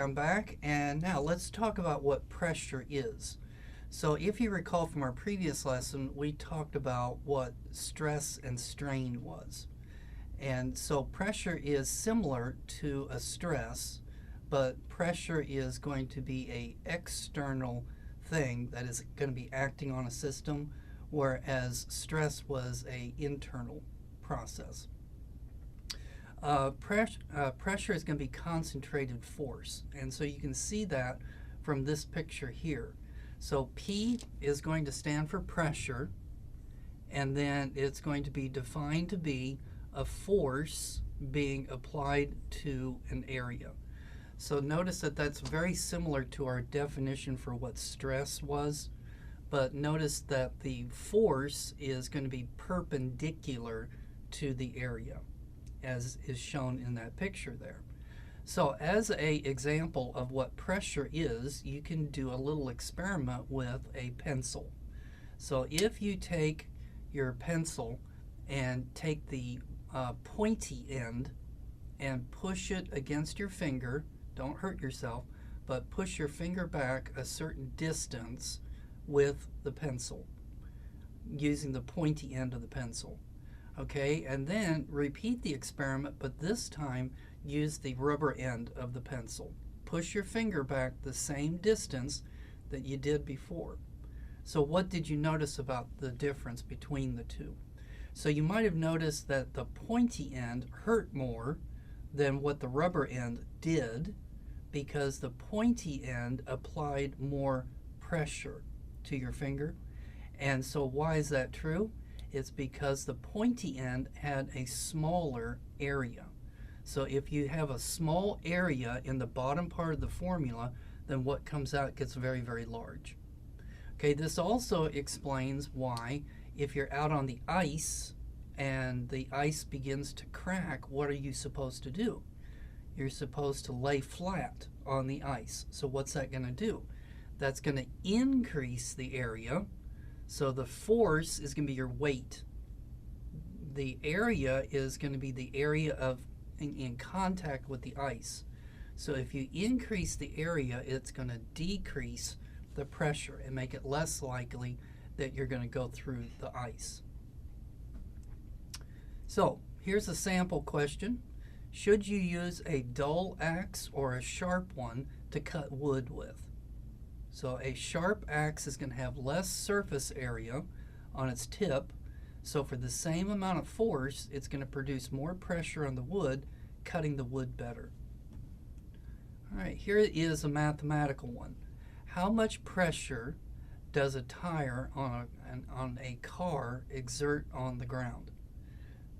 I'm back, and now let's talk about what pressure is. So, if you recall from our previous lesson, we talked about what stress and strain was. And so, pressure is similar to a stress, but pressure is going to be a external thing that is going to be acting on a system, whereas stress was a internal process. Pressure is going to be concentrated force. And so you can see that from this picture here. So P is going to stand for pressure, and then it's going to be defined to be a force being applied to an area. So notice that that's very similar to our definition for what stress was, but notice that the force is going to be perpendicular to the area, as is shown in that picture there. So as a example of what pressure is, you can do a little experiment with a pencil. So if you take your pencil and take the pointy end and push it against your finger, don't hurt yourself, but push your finger back a certain distance with the pencil using the pointy end of the pencil. Okay, and then repeat the experiment, but this time use the rubber end of the pencil. Push your finger back the same distance that you did before. So what did you notice about the difference between the two? So you might have noticed that the pointy end hurt more than what the rubber end did, because the pointy end applied more pressure to your finger. And so why is that true? It's because the pointy end had a smaller area. So if you have a small area in the bottom part of the formula, then what comes out gets very, very large. Okay, this also explains why if you're out on the ice and the ice begins to crack, what are you supposed to do? You're supposed to lay flat on the ice. So what's that going to do? That's going to increase the area. So the force is going to be your weight. The area is going to be the area of in contact with the ice. So if you increase the area, it's going to decrease the pressure and make it less likely that you're going to go through the ice. So here's a sample question. Should you use a dull axe or a sharp one to cut wood with? So a sharp axe is going to have less surface area on its tip, so for the same amount of force, it's going to produce more pressure on the wood, cutting the wood better. All right, here is a mathematical one. How much pressure does a tire on a car exert on the ground?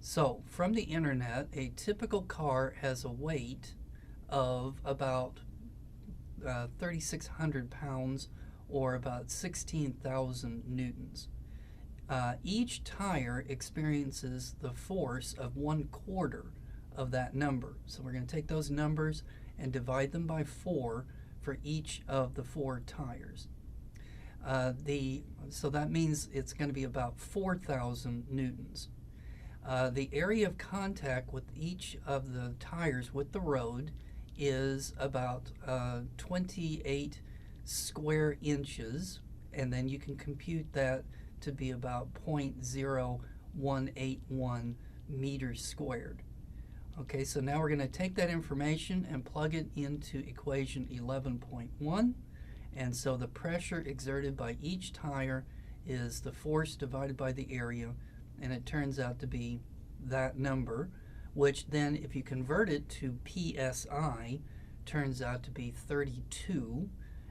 So from the internet, a typical car has a weight of about 3,600 pounds, or about 16,000 newtons. Each tire experiences the force of 1/4 of that number. So we're going to take those numbers and divide them by 4 for each of the 4 tires. So that means it's going to be about 4,000 newtons. The area of contact with each of the tires with the road is about 28 square inches, and then you can compute that to be about 0.0181 meters squared. Okay, so now we're going to take that information and plug it into equation 11.1, and so the pressure exerted by each tire is the force divided by the area, and it turns out to be that number, which then if you convert it to PSI, turns out to be 32,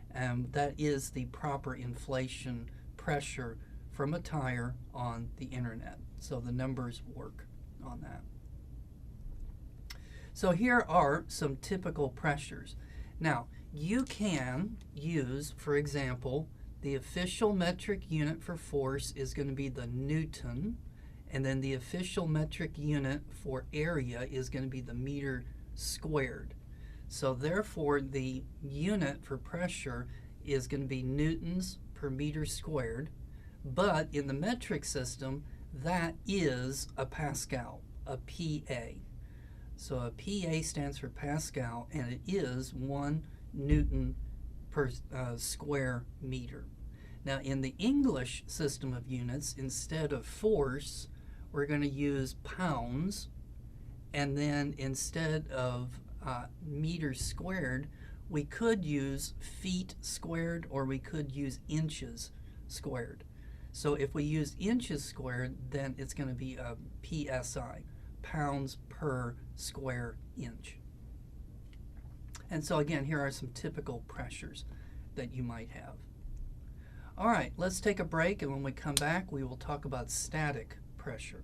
and that is the proper inflation pressure from a tire on the internet. So the numbers work on that. So here are some typical pressures. Now, you can use, for example, the official metric unit for force is going to be the Newton, and then the official metric unit for area is going to be the meter squared. So therefore, the unit for pressure is going to be newtons per meter squared, but in the metric system, that is a Pascal, a PA. So a PA stands for Pascal, and it is 1 Newton per square meter. Now, in the English system of units, instead of force, we're going to use pounds, and then instead of meters squared, we could use feet squared, or we could use inches squared. So if we use inches squared, then it's going to be a PSI, pounds per square inch. And so again, here are some typical pressures that you might have. All right, let's take a break, and when we come back, we will talk about static pressure.